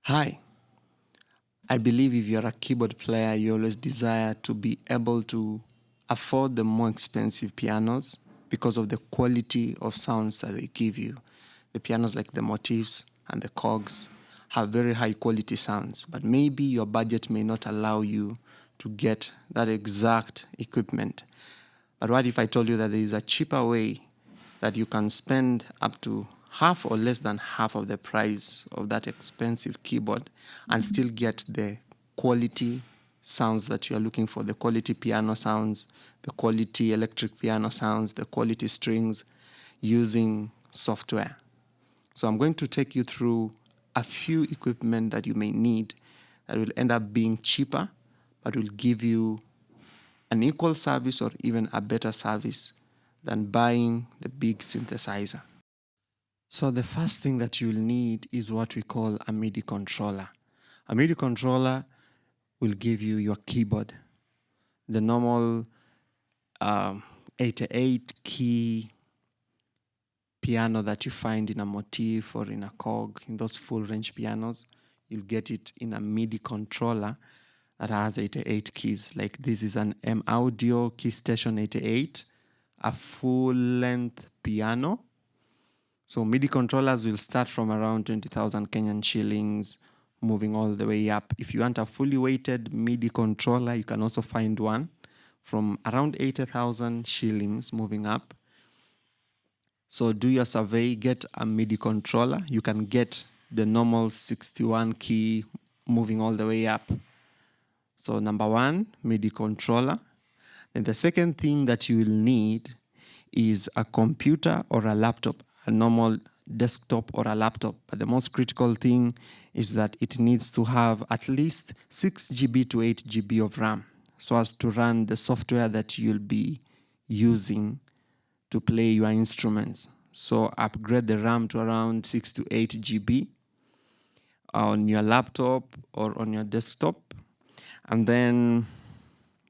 Hi, I believe if you're a keyboard player, you always desire to be able to afford the more expensive pianos because of the quality of sounds that they give you. The pianos like the motifs and the cogs have very high quality sounds, but maybe your budget may not allow you to get that exact equipment. But what if I told you that there is a cheaper way that you can spend up to half or less than half of the price of that expensive keyboard and still get the quality sounds that you are looking for, the quality piano sounds, the quality electric piano sounds, the quality strings using software. So I'm going to take you through a few equipment that you may need that will end up being cheaper, but will give you an equal service or even a better service than buying the big synthesizer. So the first thing that you'll need is what we call a MIDI controller. A MIDI controller will give you your keyboard, the normal 88 key piano that you find in a motif or in a cog, in those full range pianos. You'll get it in a MIDI controller that has 88 keys. Like this is an M Audio Key Station 88, a full length piano. So MIDI controllers will start from around 20,000 Kenyan shillings, moving all the way up. If you want a fully weighted MIDI controller, you can also find one from around 80,000 shillings, moving up. So do your survey, get a MIDI controller. You can get the normal 61 key, moving all the way up. So number one, MIDI controller. And the second thing that you will need is a computer or a laptop, a normal desktop or a laptop. But the most critical thing is that it needs to have at least 6 GB to 8 GB of RAM so as to run the software that you'll be using to play your instruments. So upgrade the RAM to around 6 to 8 GB on your laptop or on your desktop. And then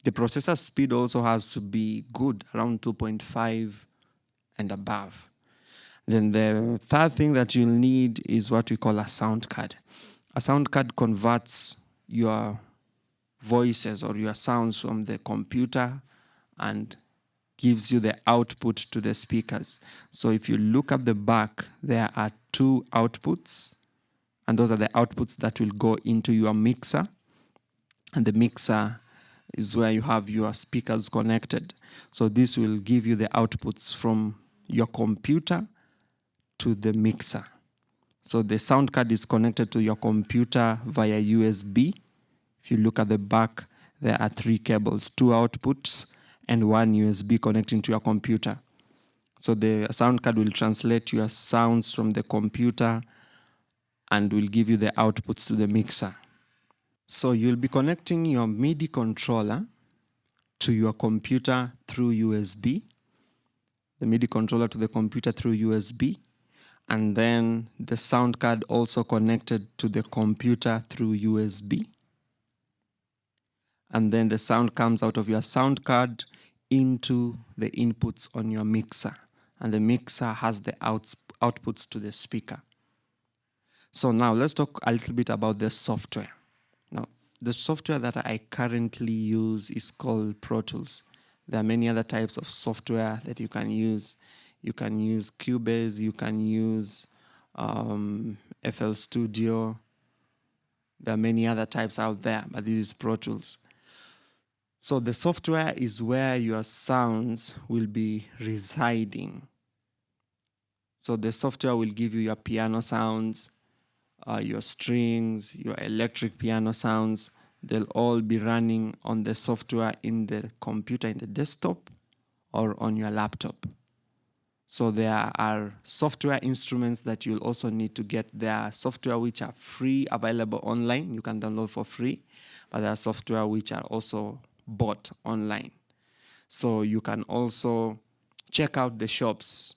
the processor speed also has to be good, around 2.5 and above. Then the third thing that you'll need is what we call a sound card. A sound card converts your voices or your sounds from the computer and gives you the output to the speakers. So if you look at the back, there are two outputs, and those are the outputs that will go into your mixer. And the mixer is where you have your speakers connected. So this will give you the outputs from your computer to the mixer. So the sound card is connected to your computer via USB. If you look at the back, there are 3 cables, 2 outputs and 1 USB connecting to your computer. So the sound card will translate your sounds from the computer and will give you the outputs to the mixer. So you'll be connecting your MIDI controller to your computer through USB, the MIDI controller to the computer through USB, and then the sound card also connected to the computer through USB. And then the sound comes out of your sound card into the inputs on your mixer. And the mixer has the outputs to the speaker. So now let's talk a little bit about the software. Now, the software that I currently use is called Pro Tools. There are many other types of software that you can use. You can use Cubase, you can use FL Studio. There are many other types out there, but this is Pro Tools. So the software is where your sounds will be residing. So the software will give you your piano sounds, your strings, your electric piano sounds. They'll all be running on the software in the computer, in the desktop, or on your laptop. So there are software instruments that you'll also need to get. There are software which are free, available online. You can download for free. But there are software which are also bought online. So you can also check out the shops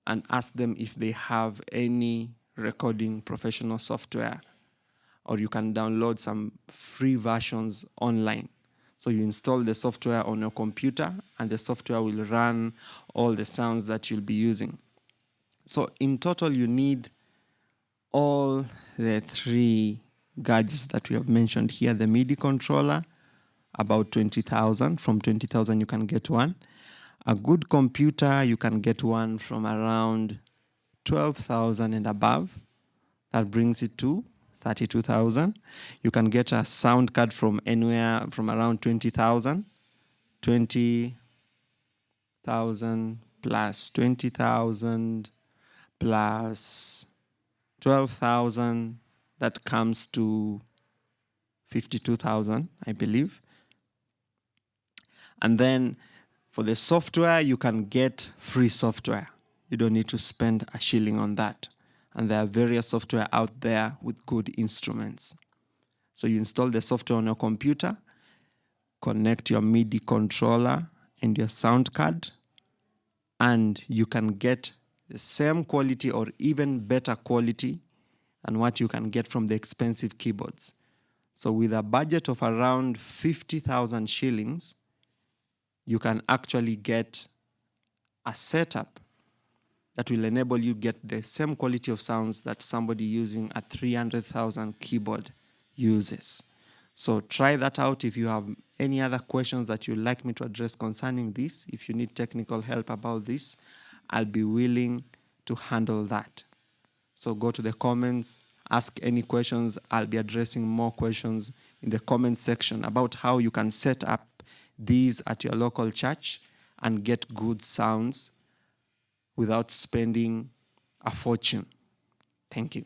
and ask them if they have any recording professional software, or you can download some free versions online. So you install the software on your computer and the software will run all the sounds that you'll be using. So in total, you need all the three gadgets that we have mentioned here. The MIDI controller, about 20,000. From 20,000 you can get one. A good computer, you can get one from around 12,000 and above. That brings it to 32,000. You can get a sound card from anywhere from around 20,000. 20,000 plus 20,000 plus 12,000. That comes to 52,000, I believe. And then for the software, you can get free software. You don't need to spend a shilling on that. And there are various software out there with good instruments. So you install the software on your computer, connect your MIDI controller and your sound card, and you can get the same quality or even better quality than what you can get from the expensive keyboards. So with a budget of around 50,000 shillings, you can actually get a setup that will enable you get the same quality of sounds that somebody using a 300,000 keyboard uses. So try that out. If you have any other questions that you'd like me to address concerning this, if you need technical help about this, I'll be willing to handle that. So go to the comments, ask any questions. I'll be addressing more questions in the comment section about how you can set up these at your local church and get good sounds without spending a fortune. Thank you.